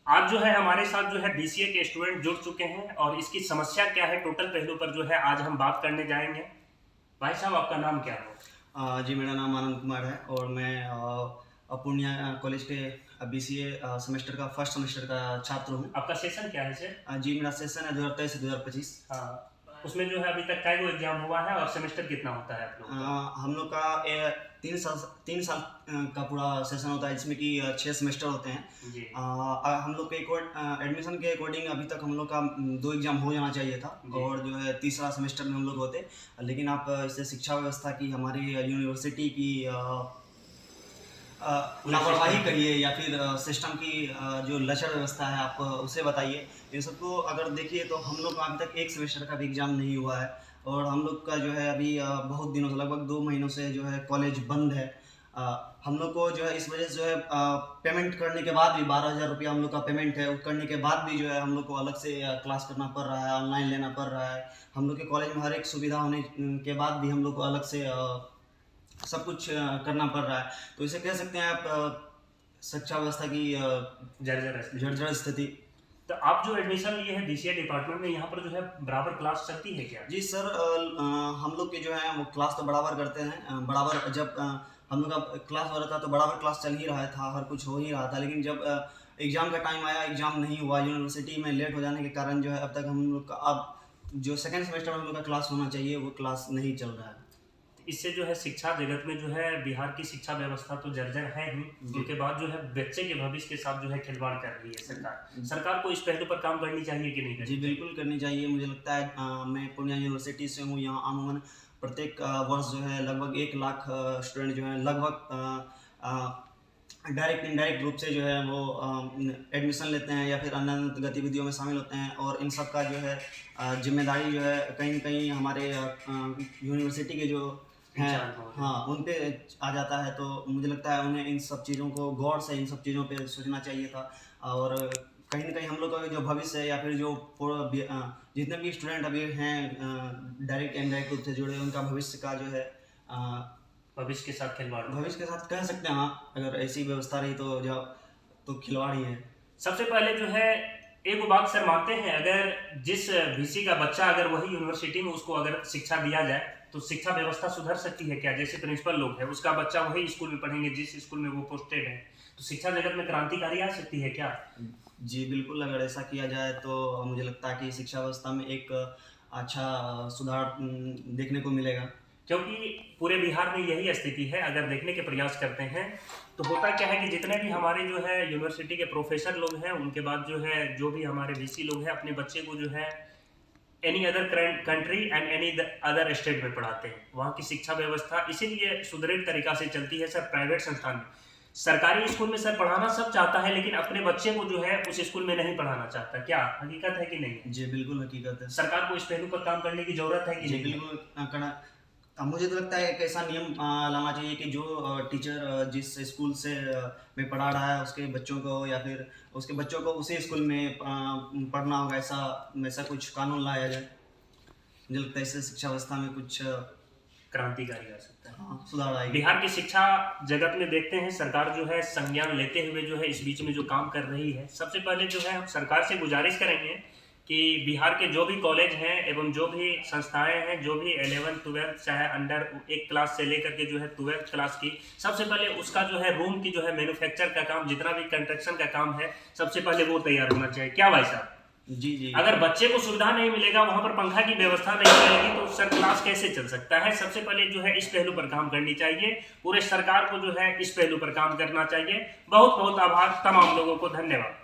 आज जो है हमारे साथ जो है बीसीए के स्टूडेंट जुड़ चुके हैं और इसकी समस्या क्या है टोटल पहलू पर जो है आज हम बात करने जाएंगे। भाई साहब, आपका नाम क्या है? जी, मेरा नाम आनंद कुमार है और मैं पूर्णिया कॉलेज के बीसीए सेमेस्टर का फर्स्ट सेमेस्टर का छात्र हूँ। आपका सेशन क्या है सर? जी, मेरा सेशन है 2023 से 2025। हाँ, उसमें जो है अभी तक क्या एग्जाम हुआ है और सेमेस्टर कितना होता है आप लोग का? हम लोग का 3 साल का पूरा सेशन होता है, जिसमें कि 6 सेमेस्टर होते हैं जी। हम लोग के एडमिशन के अकॉर्डिंग अभी तक हम लोग का 2 एग्ज़ाम हो जाना चाहिए था और जो है तीसरा सेमेस्टर में हम लोग होते। लेकिन आप इससे शिक्षा व्यवस्था की, हमारी यूनिवर्सिटी की लापरवाही कहिए या फिर सिस्टम की जो लचर व्यवस्था है, आप उसे बताइए। इन सबको अगर देखिए तो हम लोग का अभी तक एक सेमेस्टर का भी एग्ज़ाम नहीं हुआ है और हम लोग का जो है अभी बहुत दिनों से, लगभग 2 महीनों से जो है कॉलेज बंद है। हम लोग को जो है इस वजह से जो है पेमेंट करने के बाद भी 12,000 रुपया हम लोग का पेमेंट है, करने के बाद भी जो है हम लोग को अलग से क्लास करना पड़ रहा है, ऑनलाइन लेना पड़ रहा है। हम लोग के कॉलेज में हर एक सुविधा होने के बाद भी हम लोग को अलग से सब कुछ करना पड़ रहा है। तो इसे कह सकते हैं आप शिक्षा व्यवस्था की जर्जर स्थिति। तो आप जो एडमिशन लिए हैं बीसीए डिपार्टमेंट में, यहाँ पर जो है बराबर क्लास चलती है क्या? जी सर, हम लोग के जो है वो क्लास तो बराबर करते हैं। बराबर जब हम लोग का क्लास हो रहा था तो बराबर क्लास चल ही रहा था, हर कुछ हो ही रहा था। लेकिन जब एग्ज़ाम का टाइम आया, एग्ज़ाम नहीं हुआ, यूनिवर्सिटी में लेट हो जाने के कारण जो है अब तक हम लोग का अब जो सेकेंड सेमेस्टर में हम लोग का क्लास होना चाहिए वो क्लास नहीं चल रहा है। इससे जो है शिक्षा जगत में जो है बिहार की शिक्षा व्यवस्था तो जर्जर है ही, उसके बाद जो है बच्चे के भविष्य के साथ जो है खिलवाड़ कर रही है सरकार को इस पहलू पर काम करनी चाहिए कि नहीं? जी बिल्कुल करनी चाहिए। मुझे लगता है मैं पूर्णिया यूनिवर्सिटी से हूँ। यहाँ अमूमन प्रत्येक वर्ष जो है लगभग 1 लाख स्टूडेंट जो है लगभग डायरेक्ट इनडायरेक्ट रूप से जो है वो एडमिशन लेते हैं या फिर अन्य गतिविधियों में शामिल होते हैं और इन सब का जो है जिम्मेदारी जो है कहीं न कहीं हमारे यूनिवर्सिटी के जो हैं, हाँ, उन पे आ जाता है। तो मुझे लगता है उन्हें इन सब चीज़ों को गौर से इन सब चीज़ों पे सोचना चाहिए था और कहीं न कहीं हम लोग का जो भविष्य है या फिर जो जितने भी स्टूडेंट अभी हैं डायरेक्ट इनडायरेक्ट रूप से जुड़े, उनका भविष्य का जो है भविष्य के साथ खिलवाड़, भविष्य के साथ कह सकते हैं। हाँ, अगर ऐसी व्यवस्था रही तो तो खिलवाड़ ही है। सबसे पहले जो है एक बात सर मानते हैं, अगर जिस बीसी का बच्चा अगर वही यूनिवर्सिटी में उसको अगर शिक्षा दिया जाए तो शिक्षा व्यवस्था सुधर सकती है क्या? जैसे प्रिंसिपल लोग हैं, उसका बच्चा वही स्कूल में पढ़ेंगे जिस स्कूल में वो पोस्टेड है, तो शिक्षा जगत में क्रांतिकारी आ सकती है क्या? जी बिल्कुल, अगर ऐसा किया जाए तो मुझे लगता है कि शिक्षा व्यवस्था में एक अच्छा सुधार देखने को मिलेगा। क्योंकि पूरे बिहार में यही स्थिति है। अगर देखने के प्रयास करते हैं तो होता क्या है कि जितने भी हमारे जो है यूनिवर्सिटी के प्रोफेसर लोग हैं, उनके बाद जो है जो भी हमारे बीसी लोग हैं, अपने बच्चे को जो है any other country and any other state में पढ़ाते हैं। वहाँ की शिक्षा व्यवस्था इसीलिए सुदृढ़ तरीका से चलती है सर। प्राइवेट संस्थान में, सरकारी स्कूल में सर पढ़ाना सब चाहता है, लेकिन अपने बच्चे को जो है उस स्कूल में नहीं पढ़ाना चाहता। क्या हकीकत है कि नहीं? जी बिल्कुल हकीकत है। सरकार को इस पहलू पर काम करने की जरूरत है कि जी नहीं? बिल्कुल मुझे तो लगता है एक ऐसा नियम लाना चाहिए कि जो टीचर जिस स्कूल से में पढ़ा रहा है उसके बच्चों को या फिर उसके बच्चों को उसी स्कूल में पढ़ना होगा, ऐसा कुछ कानून लाया जाए। मुझे लगता है इससे शिक्षा व्यवस्था में कुछ क्रांतिकारी आ सकता है। हाँ, सुधार आएगा। बिहार की शिक्षा जगत में देखते हैं सरकार जो है संज्ञान लेते हुए जो है इस बीच में जो काम कर रही है, सबसे पहले जो है हम सरकार से गुजारिश करेंगे कि बिहार के जो भी कॉलेज हैं एवं जो भी संस्थाएं हैं, जो भी 11th 12th चाहे अंडर 1 क्लास से लेकर के जो है 12th क्लास की, सबसे पहले उसका जो है रूम की जो है मैन्युफैक्चर का काम, जितना भी कंस्ट्रक्शन का काम है, सबसे पहले वो तैयार होना चाहिए। क्या भाई साहब? जी जी। अगर बच्चे को सुविधा नहीं मिलेगा, वहां पर पंखा की व्यवस्था नहीं रहेगी, तो सर क्लास कैसे चल सकता है? सबसे पहले जो है इस पहलू पर काम करनी चाहिए। पूरे सरकार को जो है इस पहलू पर काम करना चाहिए। बहुत बहुत आभार, तमाम लोगों को धन्यवाद।